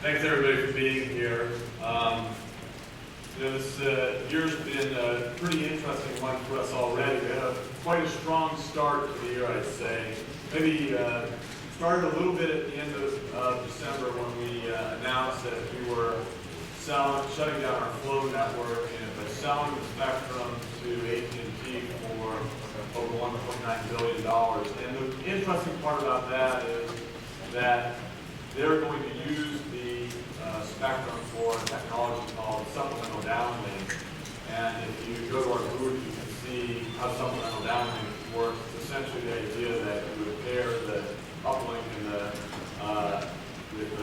Thanks everybody for being here. This year's been a pretty interesting one for us already. We had quite a strong start to the year, I'd say. Maybe started a little bit at the end of December when we announced that we were shutting down our flow network and by selling the spectrum to AT&T for over $1.9 billion. And the interesting part about that is that they're going to use the spectrum for technology called supplemental downlink. And if you go to our booth, you can see how supplemental downlink works. It's essentially the idea that you would pair the uplink and with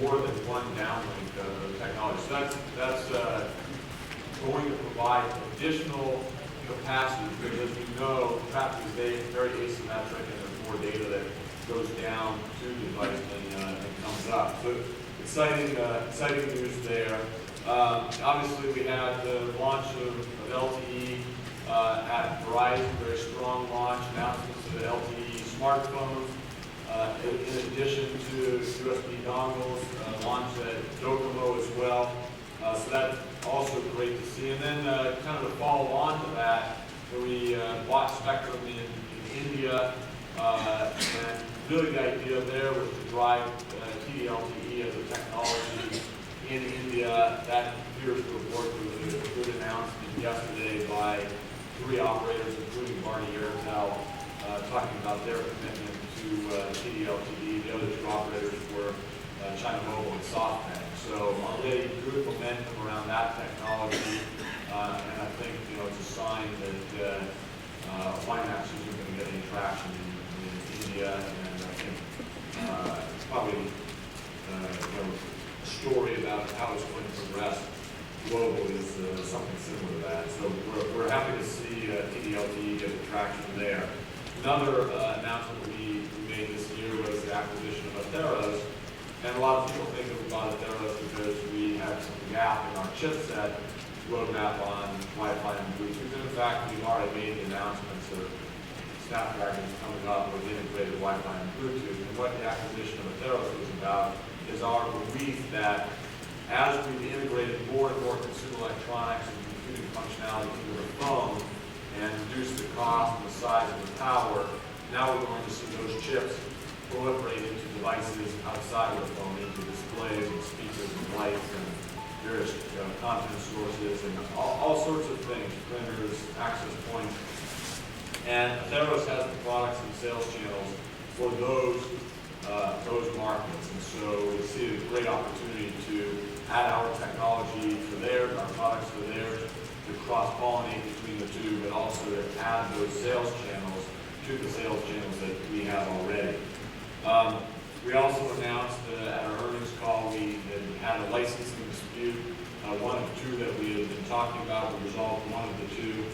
more than one downlink technology. So that's going to provide additional capacity because as we know, traffic is very asymmetric and there's more data that goes down to the device than comes up. So exciting news there. Obviously, we had the launch of LTE at Verizon, very strong launch, announcements of the LTE smartphones. In addition to USB dongles, launched at Docomo as well. So that's also great to see. And then kind of to follow on to that, we bought spectrum in India, and really the idea there was to drive TD-LTE as a technology in India. That appears to have worked. There was a good announcement yesterday by 3 operators, including Barney Airtel, talking about their commitment to TD-LTE. The other 2 operators were China Mobile and SoftBank. So already good momentum around that technology, and I think it's a sign that WiMAX isn't going to get any traction in India, and I think probably a story about how it's going to progress globally is something similar to that. So we're happy to see TD-LTE get traction there. Another announcement we made this year was the acquisition of Atheros. And a lot of people think of about Atheros because we had some gap in our chipset roadmap on Wi-Fi and Bluetooth. And in fact, we've already made the announcements of Snapdragon coming up with integrated Wi-Fi and Bluetooth. And what the acquisition of Atheros was about is our belief that as we've integrated more and more consumer electronics and computing functionality into the phone and reduced the cost and the size and the power, now we're going to see those chips proliferate into devices outside of the phone, into displays and speakers and lights and various content sources and all sorts of things, printers, access points. And Atheros has the products and sales channels for those markets. And so we see a great opportunity to add our technology to theirs, our products to theirs, to cross-pollinate between the two, but also to add those sales channels to the sales channels that we have already. We also announced at our earnings call we had a licensing dispute, one of 2 that we had been talking about. We resolved one of the 2.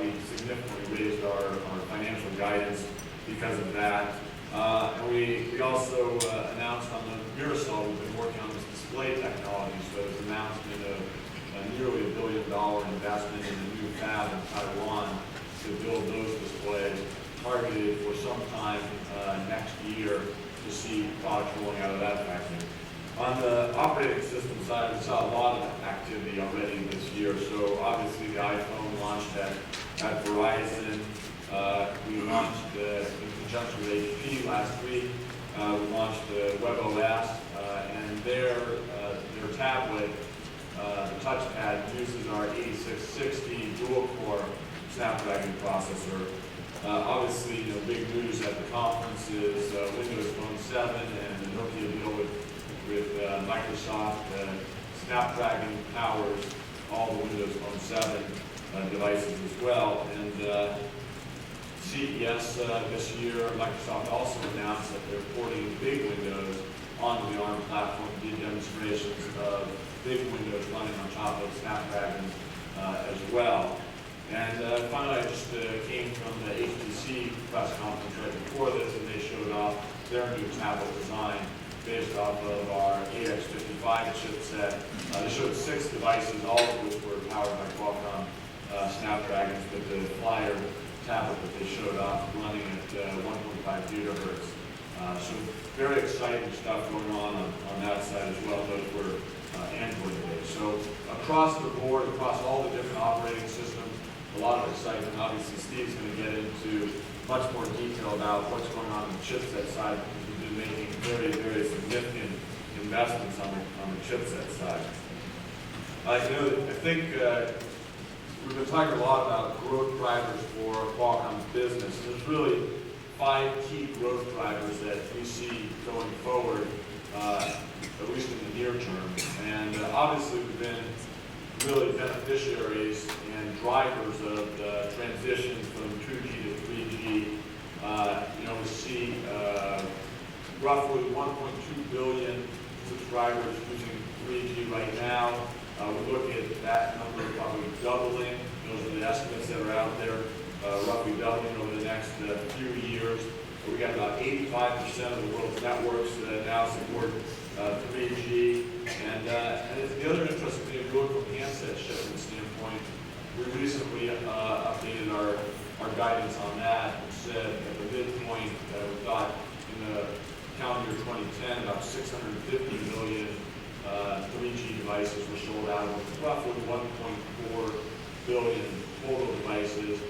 We significantly raised our financial guidance because of that. And we also announced on the Mirasol, we've been working on this display technology. So there's an announcement of nearly $1 billion investment in a new fab in Taiwan to build those displays, targeted for sometime next year to see products rolling out of that factory. On the operating system side, we saw a lot of activity already this year. So obviously the iPhone launched at Verizon. We launched in conjunction with HP last week. We launched the WebOS, and their tablet, the touchpad, uses our 8660 dual-core Snapdragon processor. Obviously, big news at the conference is Windows Phone 7 and the Nokia deal with Microsoft. Snapdragon powers all the Windows Phone 7 devices as well. And CES this year, Microsoft also announced that they're porting big Windows onto the ARM platform, did demonstrations of big Windows running on top of Snapdragon as well. And finally, I just came from the HTC press conference right before this, and they showed off their new tablet design based off of our 8X55 chipset. They showed 6 devices, all of which were powered by Qualcomm Snapdragons, but the Flyer tablet that they showed off running at 1.5 gigahertz So very exciting stuff going on that side as well. Those were Android based. So across the board, across all the different operating systems, a lot of excitement. Obviously, Steve's going to get into much more detail about what's going on the chipset side, because we've been making very, very significant investments on the chipset side. I think we've been talking a lot about growth drivers for Qualcomm's business. There's really 5 key growth drivers that we see going forward, at least in the near term. And obviously, we've been really beneficiaries and drivers of the transition from 2G to 3G. We see roughly 1.2 billion subscribers using 3G right now. We look at that number probably doubling. Those are the estimates that are out there, roughly doubling over the next few years. We got about 85% of the world's networks that now support 3G. And the other interesting thing, if you look from a handset shipment standpoint, we recently updated our guidance on that and said at the midpoint we thought in the calendar year 2010 about 650 million 3G devices were sold out of roughly 1.4 billion total devices.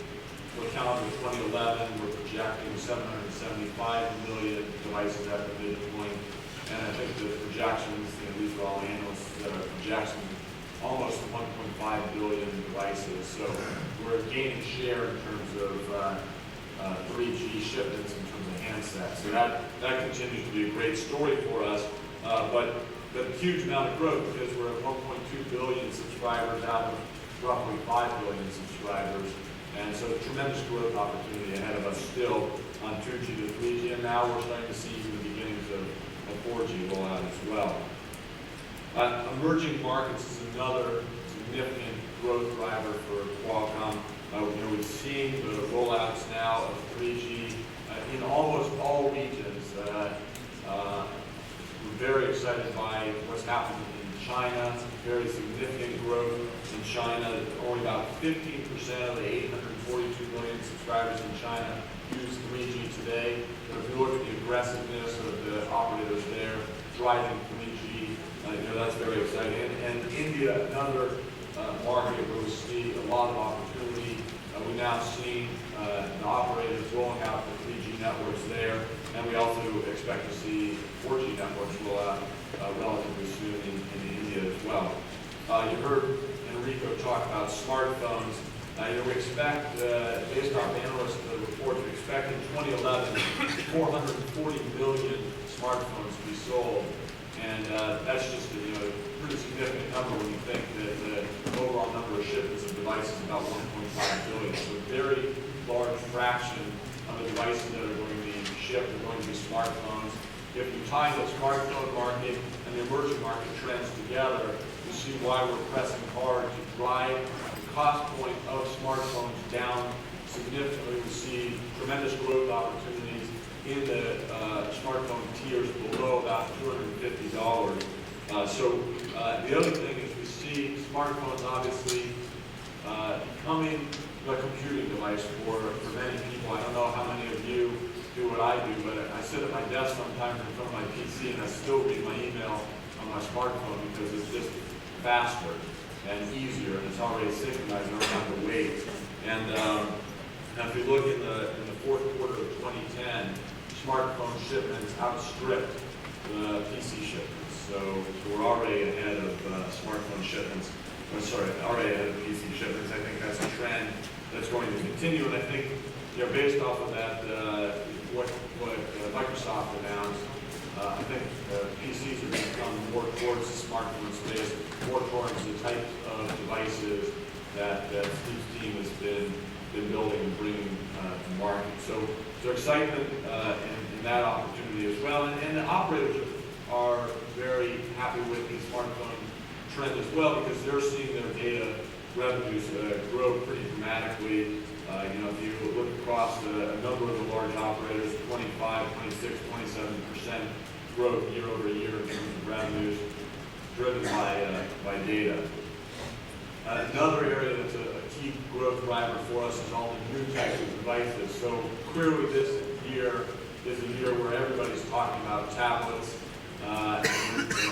For calendar 2011, we're projecting 775 million devices at the midpoint. And I think the projections, these are all analysts that are projecting almost 1.5 billion devices. So we're gaining share in terms of 3G shipments in terms of handsets. So that continues to be a great story for us. But a huge amount of growth, because we're at 1.2 billion subscribers out of roughly 5 billion subscribers. And so tremendous growth opportunity ahead of us still on 2G to 3G. And now we're starting to see the beginnings of 4G rollout as well. Emerging markets is another significant growth driver for Qualcomm. We've seen the rollouts now of 3G in almost all regions. We're very excited by what's happening in China. Very significant growth in China. Only about 15% of the 842 million subscribers in China use 3G today. But if you look at the aggressiveness of the operators there driving 3G, that's very exciting. And India, another market where we see a lot of opportunity. We've now seen the operators rolling out the 3G networks there, and we also expect to see 4G networks roll out relatively soon in India as well. You heard Enrico talk about smartphones. We expect, based on analyst reports, we expect in 2011 440 million smartphones to be sold. And that's just a pretty significant number when you think that the overall number of shipments of devices is about 1.5 billion. So a very large fraction of the devices that are going to be shipped are going to be smartphones. If you tie the smartphone market and the emerging market trends together, you see why we're pressing hard to drive the cost point of smartphones down significantly. We see tremendous growth opportunities in the smartphone tiers below about $250. The other thing is we see smartphones obviously becoming a computing device for many people. I don't know how many of you do what I do, but I sit at my desk sometimes in front of my PC and I still read my email on my smartphone because it's just faster and easier, and it's already synchronized. I don't have to wait. And if you look in the fourth quarter of 2010, smartphone shipments outstripped the PC shipments. So we're already ahead of smartphone shipments. Already ahead of PC shipments. I think that's a trend that's going to continue. And I think, based off of that, what Microsoft announced, I think PCs are going to come more towards the smartphone space, more towards the types of devices that Steve's team has been building and bringing to market. So there's excitement in that opportunity as well. And the operators are very happy with the smartphone trend as well, because they're seeing their data revenues grow pretty dramatically. If you look across a number of the large operators, 25, 26, 27% growth year over year in terms of revenues driven by data. Another area that's a key growth driver for us is all the new types of devices. So clearly this year is a year where everybody's talking about tablets.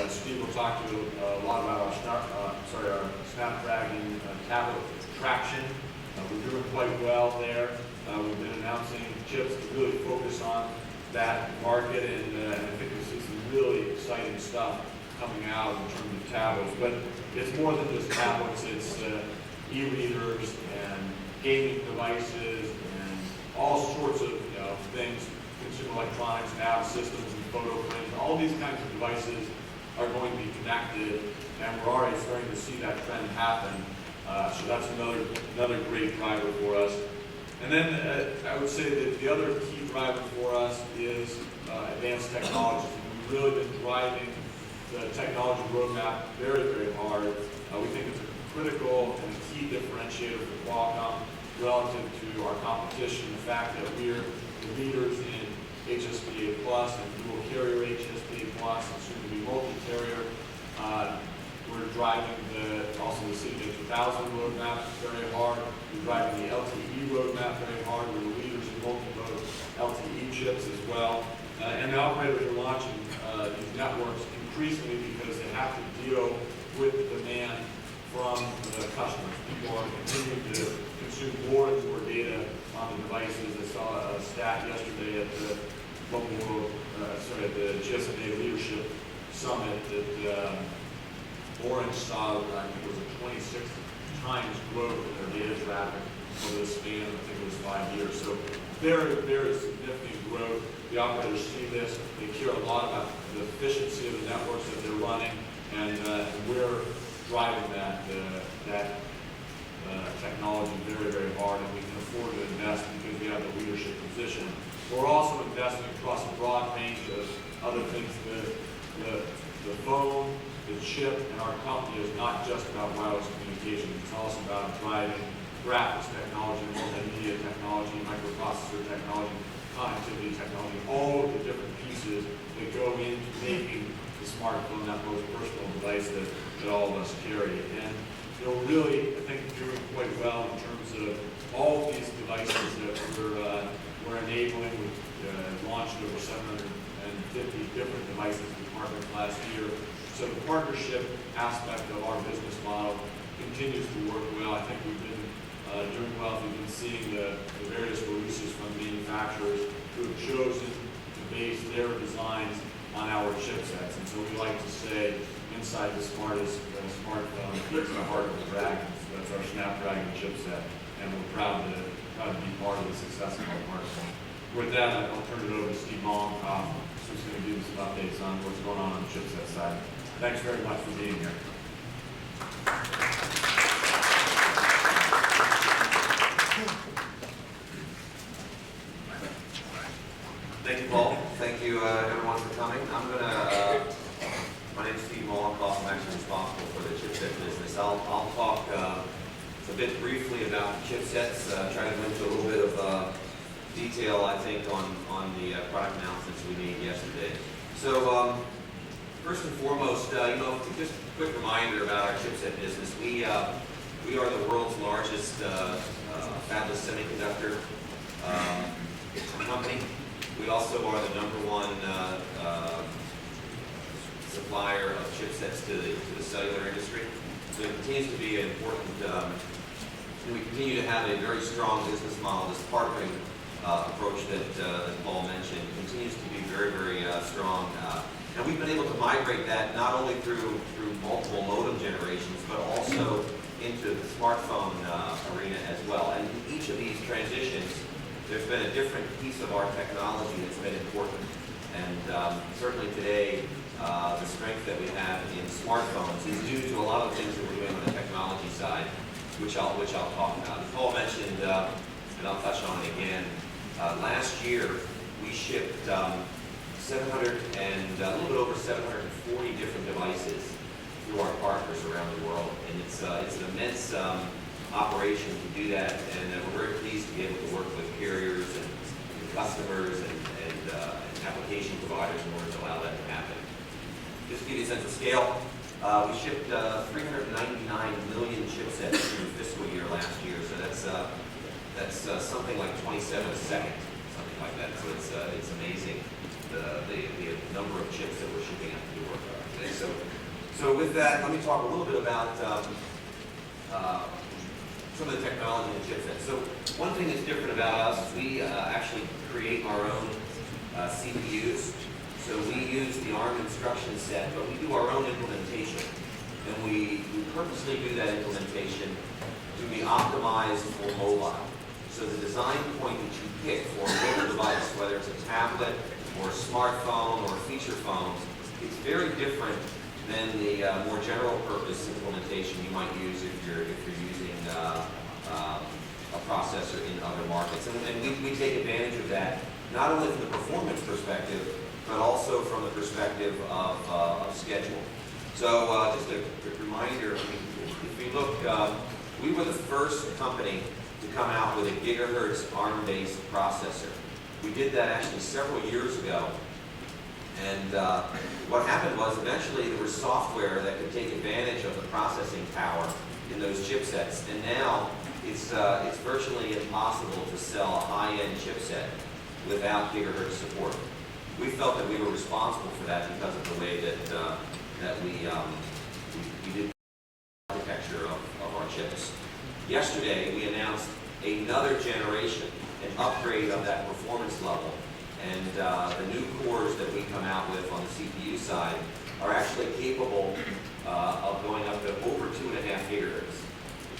Steve will talk to you a lot about our Snapdragon tablet traction. We're doing quite well there. We've been announcing chips to really focus on that market, and I think we see some really exciting stuff coming out in terms of tablets. But it's more than just tablets. It's e-readers and gaming devices and all sorts of things, consumer electronics, nav systems, and photo frames. All these kinds of devices are going to be connected, and we're already starting to see that trend happen. So that's another great driver for us. And then I would say that the other key driver for us is advanced technologies. We've really been driving the technology roadmap very, very hard. We think it's a critical and a key differentiator for Qualcomm relative to our competition. The fact that we're the leaders in HSPA+ and dual carrier HSPA+, and soon to be multi-carrier. We're driving also the CDMA 2000 roadmap very hard. We're driving the LTE roadmap very hard. We're the leaders in multi-mode LTE chips as well. And the operators are launching these networks increasingly because they have to deal with the demand from the customers. People are continuing to consume more and more data on the devices. I saw a stat yesterday at the the GSMA Leadership Summit that Orange saw, I think it was a 26 times growth in their data traffic over the span, I think it was 5 years. So very, very significant growth. The operators see this. They care a lot about the efficiency of the networks that they're running, and we're driving that technology very, very hard, and we can afford to invest because we have the leadership position. We're also investing across a broad range of other things. The phone, the chip, and our company is not just about wireless communication. It's also about driving graphics technology, multimedia technology, microprocessor technology, connectivity technology, all of the different pieces that go into making the smartphone that most personal device that all of us carry. And really, I think, doing quite well in terms of all of these devices that we're enabling. We launched over 750 different devices we partnered last year. So the partnership aspect of our business model continues to work well. I think we've been doing well. We've been seeing the various releases from manufacturers who have chosen to base their designs on our chipsets. And so we like to say, inside the smartest smartphone is the heart of the dragon. So that's our Snapdragon chipset, and we're proud to be part of the success of our partnership. With that, I'll turn it over to Steve Mollenkopf, who's going to give us some updates on what's going on the chipset side. Thanks very much for being here. Thank you, Paul. Thank you, everyone, for coming. My name is Steve Mollenkopf. I'm actually responsible for the chipset business. I'll talk a bit briefly about chipsets, try to go into a little bit of detail, I think, on the product announcements we made yesterday. So, first and foremost, just a quick reminder about our chipset business. We are the world's largest fabless semiconductor company. We also are the #1 supplier of chipsets to the cellular industry. So it continues to be an important, we continue to have a very strong business model. This partnering approach that Paul mentioned continues to be very, very strong. And we've been able to migrate that not only through multiple modem generations, but also into the smartphone arena as well. And in each of these transitions, there's been a different piece of our technology that's been important. And certainly today, the strength that we have in smartphones is due to a lot of the things that we're doing on the technology side, which I'll talk about. As Paul mentioned, and I'll touch on it again, last year we shipped a little bit over 740 different devices through our partners around the world. And it's an immense operation to do that, and we're very pleased to be able to work with carriers and customers and application providers in order to allow that to happen. Just to give you a sense of scale, we shipped 399 million chipsets through the fiscal year last year, so that's something like 27 a second, something like that. So it's amazing. with that, let me talk a little bit about some of the technology and chipsets. So one thing that's different about us, we actually create our own CPUs. So we use the ARM instruction set, but we do our own implementation. And we purposely do that implementation to be optimized for mobile. So the design point that you pick for a mobile device, whether it's a tablet or a smartphone or a feature phone, it's very different than the more general purpose implementation you might use if you're using a processor in other markets. And we take advantage of that, not only from the performance perspective, but also from the perspective of schedule. So just a reminder, if you look, we were the first company to come out with a gigahertz ARM-based processor. We did that actually several years ago. And what happened was eventually there was software that could take advantage of the processing power in those chipsets. And now it's virtually impossible to sell a high-end chipset without gigahertz support. We felt that we were responsible for that because of the way that we did the architecture of our chips. Yesterday, we announced another generation, an upgrade of that performance level. And the new cores that we come out with on the CPU side are actually capable of going up to over 2.5 gigahertz.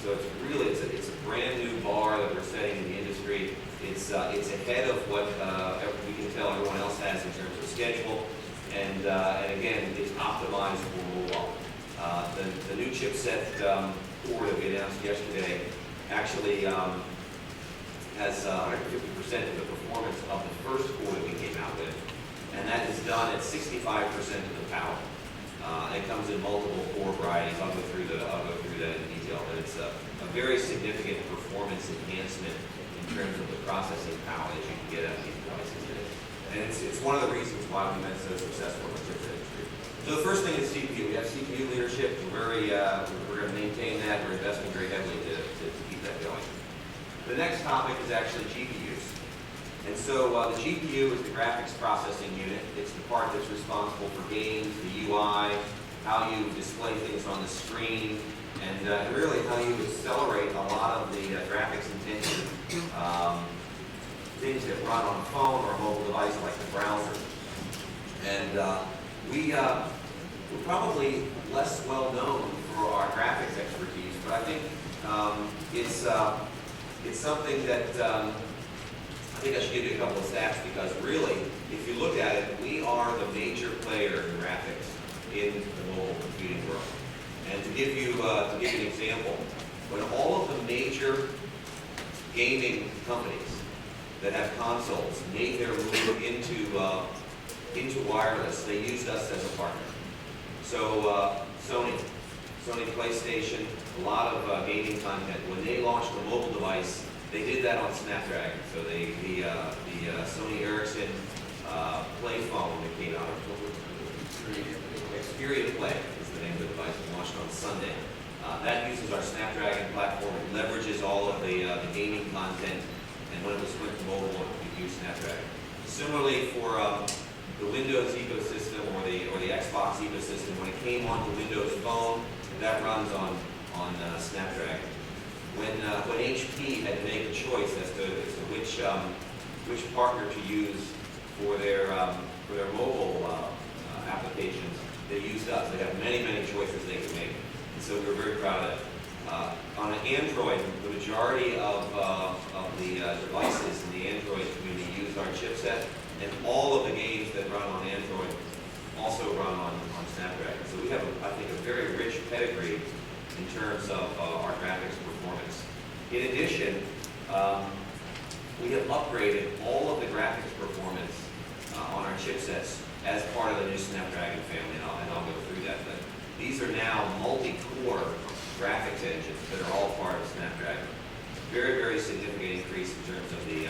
So it's really, it's a brand new bar that we're setting in the industry. It's ahead of what we can tell everyone else has in terms of schedule. And again, it's optimized for mobile. The new chipset core that we announced yesterday actually has 150% of the performance of the first core that we came out with. And that is done at 65% of the power. It comes in multiple core varieties. I'll go through that in detail, but it's a very significant performance enhancement in terms of the processing power that you can get out of these devices today. And it's one of the reasons why we've been so successful in the chipset industry. So the first thing is CPU. We have CPU leadership. We're going to maintain that. We're investing very heavily to keep that going. The next topic is actually GPUs. And so the GPU is the graphics processing unit. It's the part that's responsible for games, the UI, how you display things on the screen, and really how you accelerate a lot of the graphics intensive things that run on a phone or a mobile device like the browser. And we're probably less well known for our graphics expertise, but I think it's something that I think I should give you a couple of stats, because really, if you look at it, we are the major player in graphics in the mobile computing world. And to give you an example, when all of the major gaming companies that have consoles made their move into wireless, they used us as a partner. So Sony PlayStation, a lot of gaming content. When they launched a mobile device, they did that on Snapdragon. So the Sony Ericsson Play phone that came out, Xperia Play is the name of the device, launched on Sunday. That uses our Snapdragon platform. It leverages all of the gaming content, and when it was went to mobile, it used Snapdragon. Similarly, for the Windows ecosystem or the Xbox ecosystem, when it came onto Windows Phone, that runs on Snapdragon. When HP had to make a choice as to which partner to use for their mobile applications, they used us. They have many choices they could make, and so we were very proud of that. On an Android, the majority of the devices in the Android community use our chipset, and all of the games that run on Android also run on Snapdragon. So we have, I think, a very rich pedigree in terms of our graphics performance. In addition, we have upgraded all of the graphics performance on our chipsets as part of the new Snapdragon family, and I'll go through that. But these are now multi-core graphics engines that are all part of Snapdragon. Very significant increase in terms of the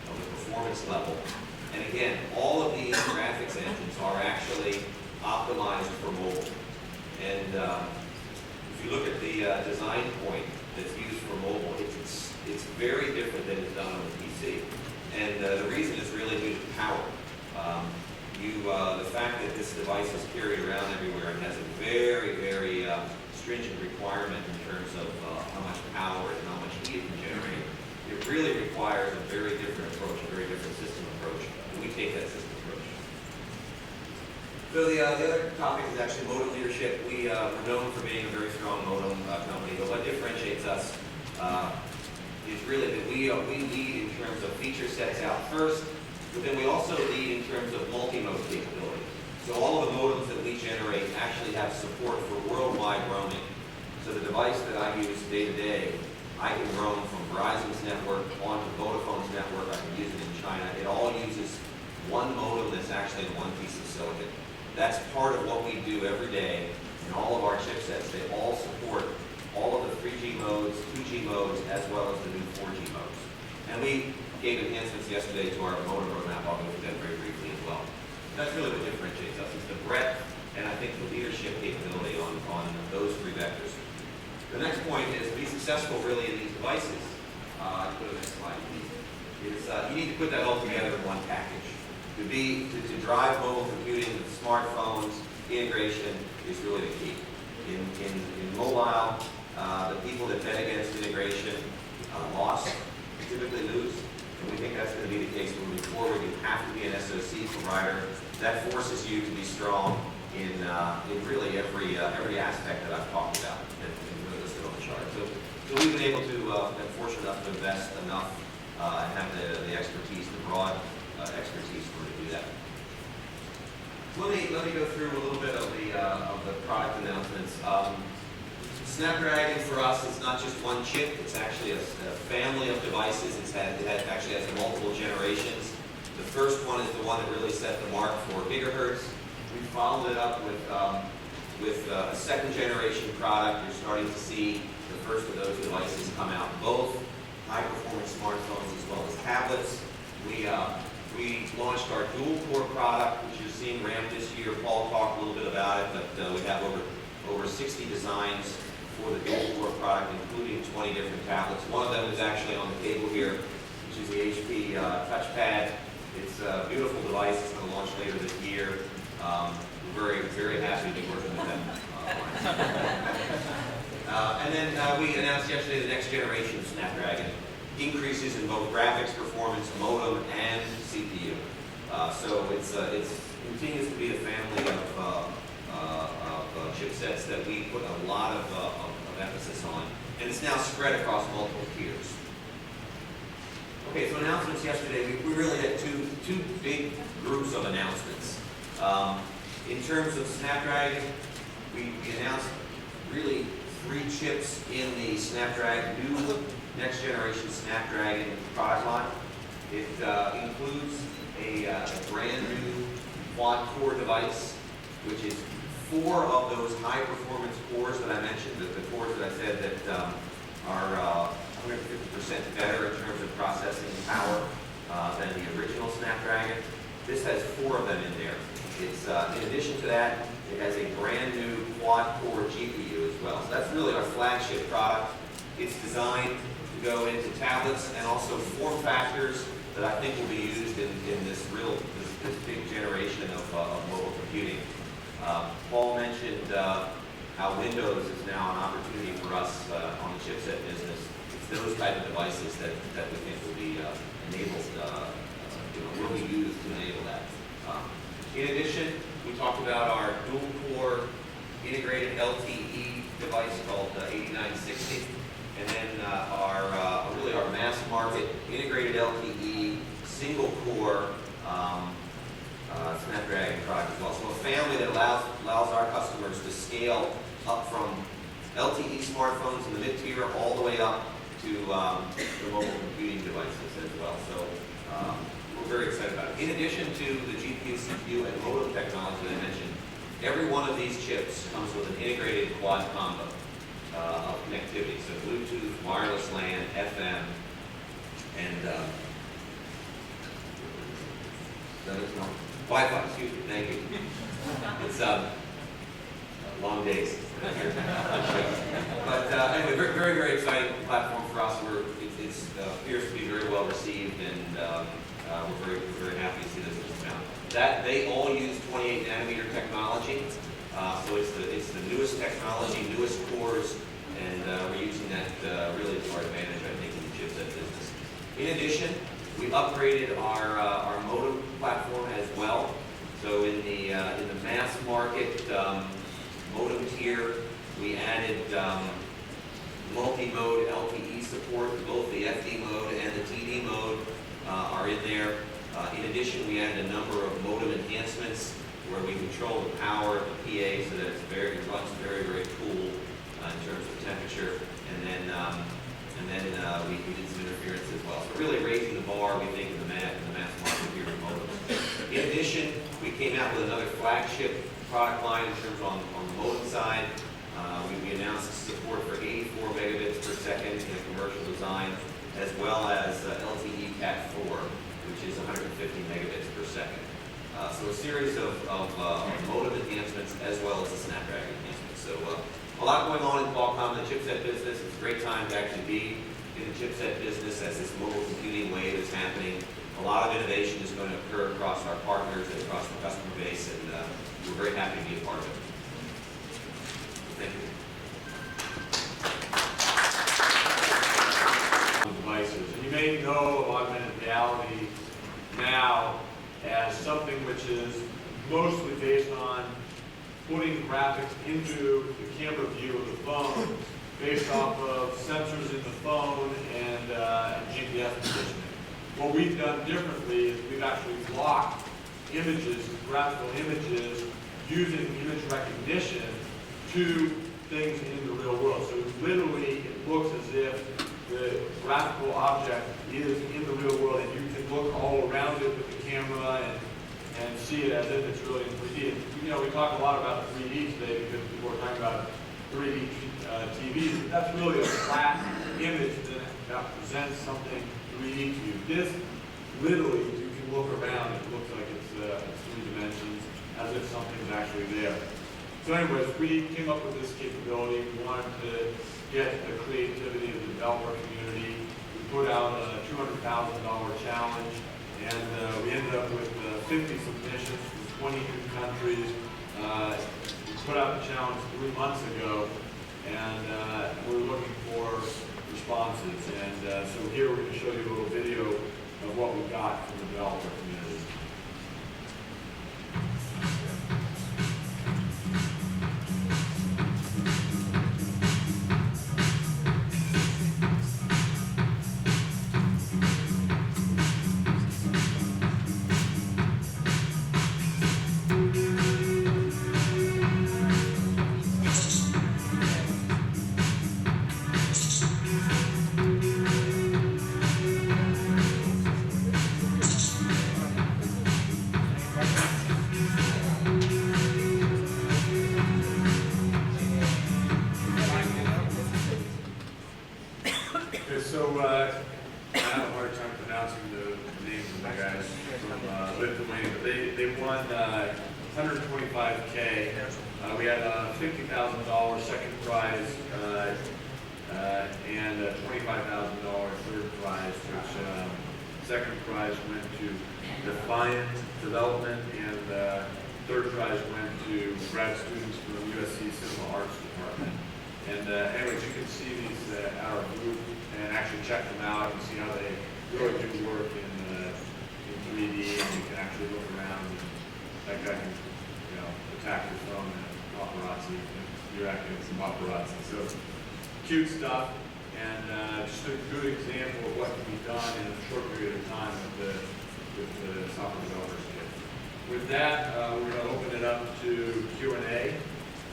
performance level. And again, all of these graphics engines are actually optimized for mobile. And if you look at the design point that's used for mobile, it's very different than it's done on the PC. And the reason is really due to power. The fact that this device is carried around everywhere and has a very So the other topic is actually modem leadership. We're known for being a very strong modem company, but what differentiates us is really that we lead in terms of feature sets out first, but then we also lead in terms of multi-mode capability. So all of the modems that we generate actually have support for worldwide roaming. So the device that I use day to day, I can roam from Verizon's network onto Vodafone's network. I can use it in China. It all uses one modem that's actually in one piece of silicon. That's part of what we do every day in all of our chipsets. They all support all of the 3G modes, 2G modes, as well as the new 4G modes. And we gave enhancements yesterday to our modem roadmap. I'll go through that very briefly as well. That's really what differentiates us. It's the breadth and I think the leadership capability on those three vectors. The next point is to be successful really in these devices. Go to the next slide, please. Is you need to put that all together in one package. To drive mobile computing with smartphones, integration is really the key. In mobile, the people that bet against integration lost, typically lose. And we think that's going to be the case moving forward. You have to be an SoC provider. That forces you to be strong in really every aspect that I've talked about and really listed on the chart. So we've been able to, been fortunate enough to invest enough and have the expertise, the broad expertise for to do that. So let me go through a little bit of the product announcements. Snapdragon for us is not just one chip; it's actually a family of devices. It actually has multiple generations. The first one is the one that really set the mark for gigahertz. We followed it up with a second generation product. You're starting to see the first of those devices come out, both high performance smartphones as well as tablets. We launched our dual-core product, which you're seeing ramp this year. Paul talked a little bit about it, but we have over 60 designs for the dual-core product, including 20 different tablets. One of them is actually on the table here, which is the HP touchpad. It's a beautiful device. It's going to launch later this year. We're very, very happy to be working with them. And then we announced yesterday the next generation of Snapdragon. Increases in both graphics performance, modem, and CPU. So it continues to be a family of chipsets that we put a lot of emphasis on, and it's now spread across multiple tiers. Okay, so announcements yesterday, we really had two big groups of announcements. In terms of Snapdragon, we announced really 3 chips in the Snapdragon new next generation Snapdragon product line. It includes a brand new quad-core device, which is 4 of those high-performance cores that I mentioned, the cores that I said that are 150% better in terms of processing power than the original Snapdragon. This has 4 of them in there. It's in addition to that, it has a brand new quad-core GPU as well. So that's really our flagship product. It's designed to go into tablets and also form factors that I think will be used in this big generation of mobile computing. Paul mentioned how Windows is now an opportunity for us on the chipset business. It's those type of devices that we think will be enabled, will be used to enable that. In addition, we talked about our dual-core integrated LTE device called 8960. And then our mass market integrated LTE single core Snapdragon product as well. So a family that allows our customers to scale up from LTE smartphones in the mid-tier all the way up to the mobile computing devices as well. So we're very excited about it. In addition to the GPU, CPU, and modem technology that I mentioned, every one of these chips comes with an integrated quad combo of connectivity. So Bluetooth, wireless LAN, FM, and Wi-Fi, excuse me, thank you. It's long days. But anyway, very, very exciting platform for us. It appears to be very well received, and we're very happy to see this come out. That they all use 28 nanometer technology, so it's the newest technology, newest cores, and we're using that really to our advantage, I think, in the chipset business. In addition, we upgraded our modem platform as well. So in the mass we added a number of modem enhancements where we control the power of the PA so that it runs very, very cool in terms of temperature. And then we did some interference as well. So really raising the bar, we think, in the mass market here with modems. In addition, we came out with another flagship product line in terms on the modem side. We announced support for 84 megabits per second in a commercial design, as well as LTE Cat 4, which is 150 megabits per second. So a series of modem enhancements as well as the Snapdragon enhancements. So a lot going on in Qualcomm, the chipset business. It's a great time to actually be in the chipset business as this mobile computing wave is happening. A lot of innovation is going to occur across our partners and across the customer base, and we're very happy to be a part of it. Thank you. Devices. And you may know of augmented reality now as something which is mostly based on putting graphics into the camera view of the phone based off of sensors in the phone and GPS positioning. What we've done differently is we've actually blocked images, graphical images, using image recognition to things in the real world. So literally it looks as if the graphical object is in the real world, and you can look all around it with the camera and see it as if it's really in 3D. And, you know, we talk a lot about 3D today because people are talking about 3D TVs, but that's really a flat image that presents something 3D to you. This, literally, you can look around, it looks like it's 3 dimensions, as if something's actually there. So anyways, we came up with this capability. We wanted to get the creativity of the developer community. We put out a $200,000 challenge, and we ended up with 50 submissions from 22 countries. We put out the challenge 3 months ago, and we're looking for responses. And so here we're going to show you a little video of what we got from the developer community. So I have a hard time pronouncing the names of the guys from Lithuania, but they won $125K. We had a $50,000 second prize and a $25,000 third prize, which second prize went to Defiant Development, and third prize went to grad students from the USC Cinema Arts Department. And anyways, you can see these at our booth and actually check them out and see how they really do work in 3D, and you can actually look around, and that guy can, you know, attack your phone and paparazzi, and you're acting as a paparazzi. So cute stuff, and just a good example of what can be done in a short period of time with the software developers kit. With that, we're going to open it up to Q&A,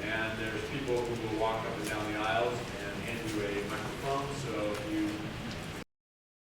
and there's people who will walk up and down the aisles and hand you a microphone. So